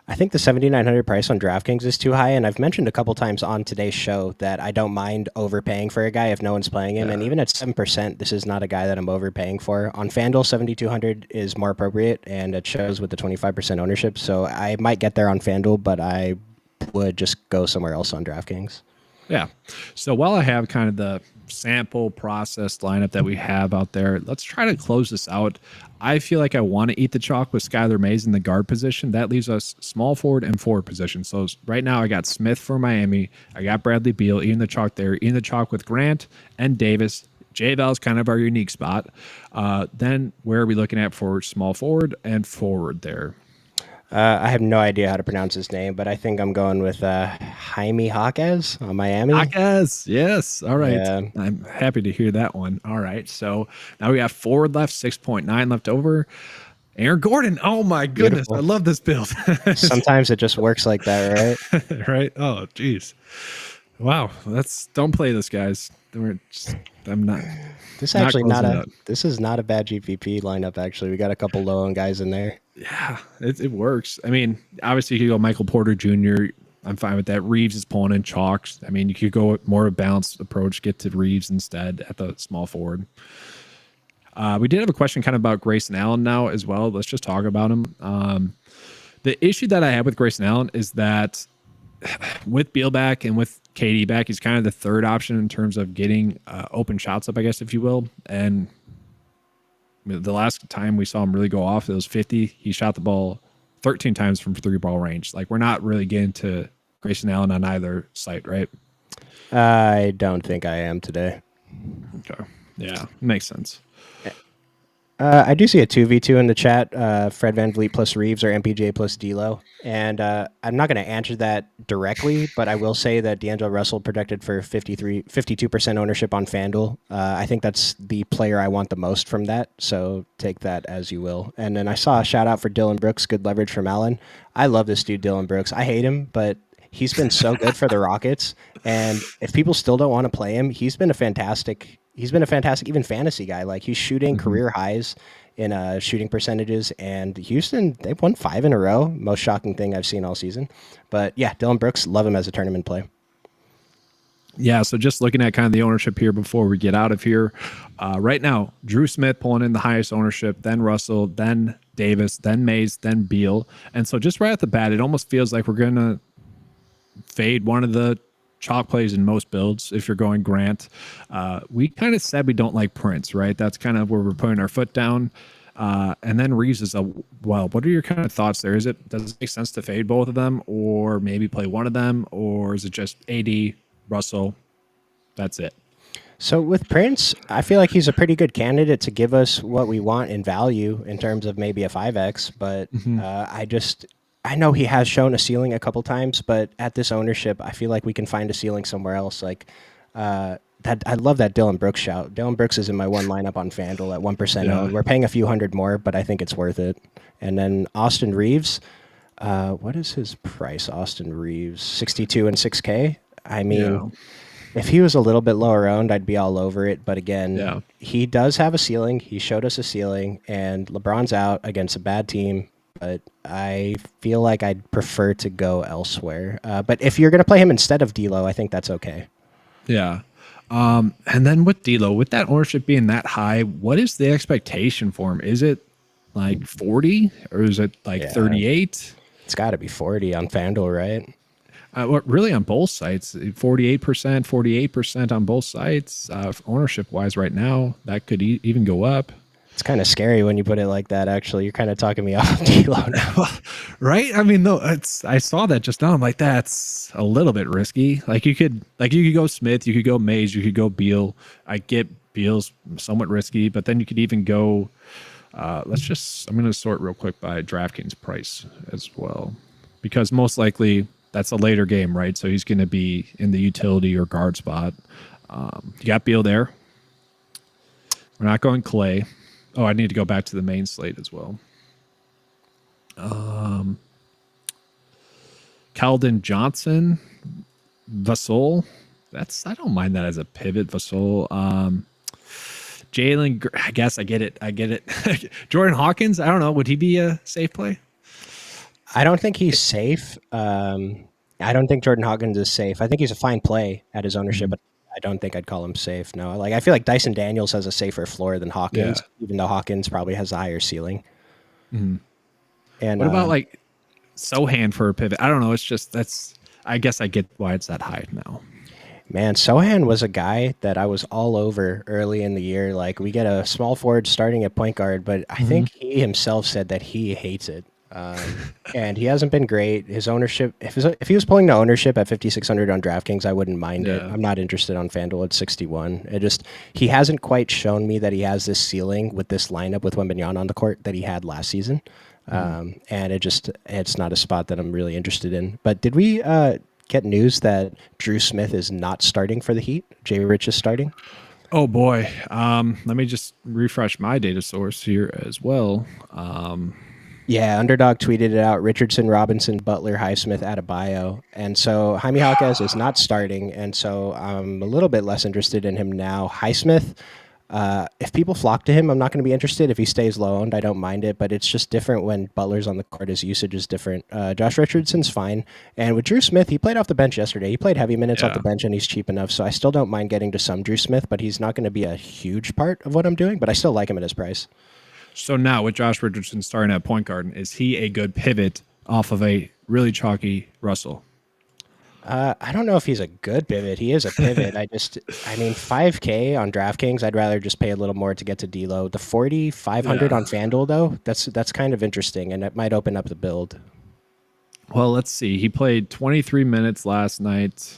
[SPEAKER 2] I think the 7,900 price on DraftKings is too high, and I've mentioned a couple times on today's show that I don't mind overpaying for a guy if no one's playing him, and even at 7%, this is not a guy that I'm overpaying for. On FanDuel, 7,200 is more appropriate, and it shows with the 25% ownership, so I might get there on FanDuel, but I would just go somewhere else on DraftKings.
[SPEAKER 1] Yeah. So while I have kind of the sample process lineup that we have out there, let's try to close this out. I feel like I want to eat the chalk with Skylar Mays in the guard position. That leaves us small forward and forward position. So right now I got Smith for Miami. I got Bradley Beal eating the chalk there, eating the chalk with Grant and Davis. J-Val's kind of our unique spot. Then where are we looking at for small forward and forward there?
[SPEAKER 2] I have no idea how to pronounce his name, but I think I'm going with Jaime Jaquez on Miami.
[SPEAKER 1] Jaquez, yes. All right.
[SPEAKER 2] Yeah.
[SPEAKER 1] I'm happy to hear that one. All right. So now we got forward left, 6.9 left over. Aaron Gordon. Oh, my goodness.
[SPEAKER 2] Beautiful.
[SPEAKER 1] I love this build.
[SPEAKER 2] Sometimes it just works like that,
[SPEAKER 1] right? Right. Oh, geez. Wow. Don't play this, guys. I'm not.
[SPEAKER 2] This is not a bad GPP lineup, actually. We got a couple low-owned guys in there.
[SPEAKER 1] Yeah, it works. I mean, obviously you could go Michael Porter Jr. I'm fine with that. Reeves is pulling in chalks. I mean, you could go with more of a balanced approach, get to Reeves instead at the small forward. We did have a question kind of about Grayson Allen now as well. Let's just talk about him. The issue that I have with Grayson Allen is that with Beal back and with KD back, he's kind of the third option in terms of getting open shots up, I guess, if you will. And the last time we saw him really go off, it was 50. He shot the ball 13 times from 3-ball range. Like, we're not really getting to Grayson Allen on either site, right?
[SPEAKER 2] I don't think I am today.
[SPEAKER 1] Okay. Yeah, makes sense.
[SPEAKER 2] I do see a 2v2 in the chat, Fred VanVleet plus Reeves or MPJ plus D'Lo. And I'm not going to answer that directly, but I will say that D'Angelo Russell projected for 52% ownership on FanDuel. I think that's the player I want the most from that, so take that as you will. And then I saw a shout out for Dylan Brooks, good leverage from Allen. I love this dude, Dylan Brooks. I hate him, but he's been so good for the Rockets. And if people still don't want to play him, he's been a fantastic even fantasy guy. Like, he's shooting career highs in shooting percentages, and Houston, they've won 5 in a row. Most shocking thing I've seen all season. But yeah, Dylan Brooks, love him as a tournament play.
[SPEAKER 1] Yeah, so just looking at kind of the ownership here before we get out of here. Right now, Drew Smith pulling in the highest ownership, then Russell, then Davis, then Mays, then Beal. And so just right at the bat, it almost feels like we're going to fade one of the chalk plays in most builds if you're going Grant. We kind of said we don't like Prince, right? That's kind of where we're putting our foot down. And then Reeves is what are your kind of thoughts there? Does it make sense to fade both of them, or maybe play one of them, or is it just AD, Russell? That's it.
[SPEAKER 2] So with Prince, I feel like he's a pretty good candidate to give us what we want in value in terms of maybe a 5X, but I know he has shown a ceiling a couple times, but at this ownership, I feel like we can find a ceiling somewhere else. Like that, I love that Dylan Brooks shout. Dylan Brooks is in my one lineup on FanDuel at 1% owned. We're paying a few hundred more, but I think it's worth it. And then Austin Reeves, what is his price? Austin Reeves, 62 and 6K. I mean, if he was a little bit lower owned, I'd be all over it. But again, he does have a ceiling. He showed us a ceiling, and LeBron's out against a bad team. But I feel like I'd prefer to go elsewhere. But if you're going to play him instead of D'Lo, I think that's okay.
[SPEAKER 1] Yeah. And then with D'Lo, with that ownership being that high, what is the expectation for him? Is it like 40 or is it like
[SPEAKER 2] Yeah,
[SPEAKER 1] 38?
[SPEAKER 2] it's got to be 40 on FanDuel, right?
[SPEAKER 1] Really on both sites, 48%, 48% on both sites, ownership wise right now. That could even go up.
[SPEAKER 2] It's kind of scary when you put it like that. Actually, you're kind of talking me off D'Lo now.
[SPEAKER 1] Right? I mean, no, I saw that just now. I'm like, that's a little bit risky. You could go Smith, you could go Mays, you could go Beal. I get Beal's somewhat risky, but then you could even go. I'm going to sort real quick by DraftKings price as well, because most likely that's a later game, right? So he's going to be in the utility or guard spot. You got Beal there. We're not going Clay. Oh, I need to go back to the main slate as well. Keldon Johnson, Vassell. I don't mind that as a pivot. Vassell. Jalen, I guess I get it. Jordan Hawkins, I don't know. Would he be a safe play?
[SPEAKER 2] I don't think he's safe. I don't think Jordan Hawkins is safe. I think he's a fine play at his ownership, but I don't think I'd call him safe. No, I feel like Dyson Daniels has a safer floor than Hawkins, even though Hawkins probably has a higher ceiling.
[SPEAKER 1] Mm-hmm.
[SPEAKER 2] And
[SPEAKER 1] what about like Sohan for a pivot? I don't know. It's just I guess I get why it's that high now.
[SPEAKER 2] Man, Sohan was a guy that I was all over early in the year. Like, we get a small forward starting at point guard, but I think he himself said that he hates it. And he hasn't been great. His ownership, if he was pulling the ownership at 5,600 on DraftKings, I wouldn't mind it. I'm not interested on FanDuel at 61. He hasn't quite shown me that he has this ceiling with this lineup with Wembanyama on the court that he had last season. And it's not a spot that I'm really interested in. But did we get news that Drew Smith is not starting for the Heat? Jay Rich is starting?
[SPEAKER 1] Oh boy. Let me just refresh my data source here as well.
[SPEAKER 2] Yeah, Underdog tweeted it out. Richardson, Robinson, Butler, Highsmith, Adebayo. And so Jaime Jaquez is not starting, and so I'm a little bit less interested in him now. Highsmith, if people flock to him, I'm not going to be interested. If he stays low-owned, I don't mind it, but it's just different when Butler's on the court. His usage is different. Josh Richardson's fine. And with Drew Smith, he played off the bench yesterday. He played heavy minutes off the bench, and he's cheap enough, so I still don't mind getting to some Drew Smith, but he's not going to be a huge part of what I'm doing, but I still like him at his price.
[SPEAKER 1] So now with Josh Richardson starting at point guard, is he a good pivot off of a really chalky Russell?
[SPEAKER 2] I don't know if he's a good pivot. He is a pivot. I mean, 5K on DraftKings, I'd rather just pay a little more to get to D'Lo. The 4,500 on FanDuel, though, that's kind of interesting, and it might open up the build.
[SPEAKER 1] Well, let's see. He played 23 minutes last night.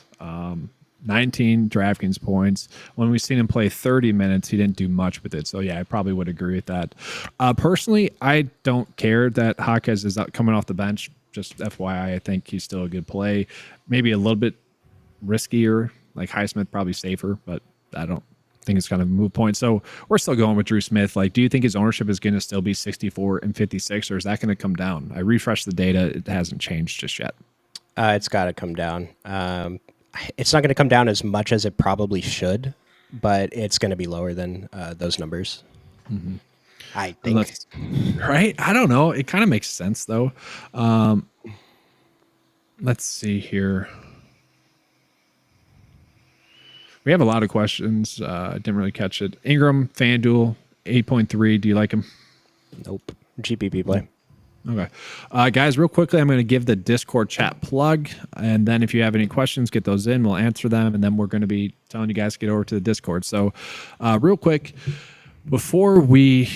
[SPEAKER 1] 19 DraftKings points. When we've seen him play 30 minutes, he didn't do much with it. So, yeah, I probably would agree with that. Personally, I don't care that Jaquez is coming off the bench. Just FYI, I think he's still a good play. Maybe a little bit riskier, like Highsmith, probably safer, but I don't think it's going to move points. So we're still going with Drew Smith. Like, do you think his ownership is going to still be 64 and 56, or is that going to come down? I refreshed the data. It hasn't changed just yet.
[SPEAKER 2] It's got to come down. It's not going to come down as much as it probably should, but it's going to be lower than those numbers.
[SPEAKER 1] Mm-hmm.
[SPEAKER 2] I think.
[SPEAKER 1] Right? I don't know. It kind of makes sense, though. Let's see here. We have a lot of questions. I didn't really catch it. Ingram, FanDuel, 8.3. Do you like him?
[SPEAKER 2] Nope. GPP play.
[SPEAKER 1] Okay. Guys, real quickly, I'm going to give the Discord chat plug. And then if you have any questions, get those in. We'll answer them. And then we're going to be telling you guys to get over to the Discord. So real quick, before we,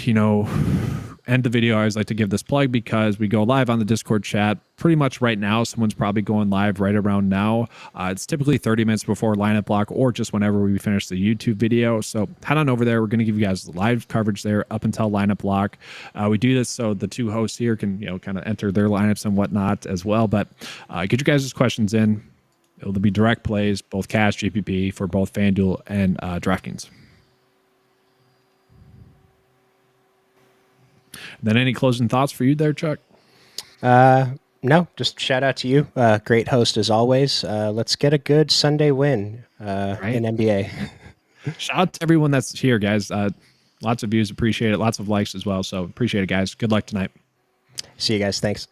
[SPEAKER 1] end the video, I always like to give this plug because we go live on the Discord chat pretty much right now. Someone's probably going live right around now. It's typically 30 minutes before lineup block or just whenever we finish the YouTube video. So head on over there. We're going to give you guys live coverage there up until lineup block. We do this so the two hosts here can, kind of enter their lineups and whatnot as well. But get your guys' questions in. It'll be direct plays, both cash, GPP for both FanDuel and DraftKings. Then any closing thoughts for you there, Chuck?
[SPEAKER 2] No, just shout out to you. Great host as always. Let's get a good Sunday win in NBA.
[SPEAKER 1] Shout out to everyone that's here, guys. Lots of views. Appreciate it. Lots of likes as well. So appreciate it, guys. Good luck tonight.
[SPEAKER 2] See you guys. Thanks.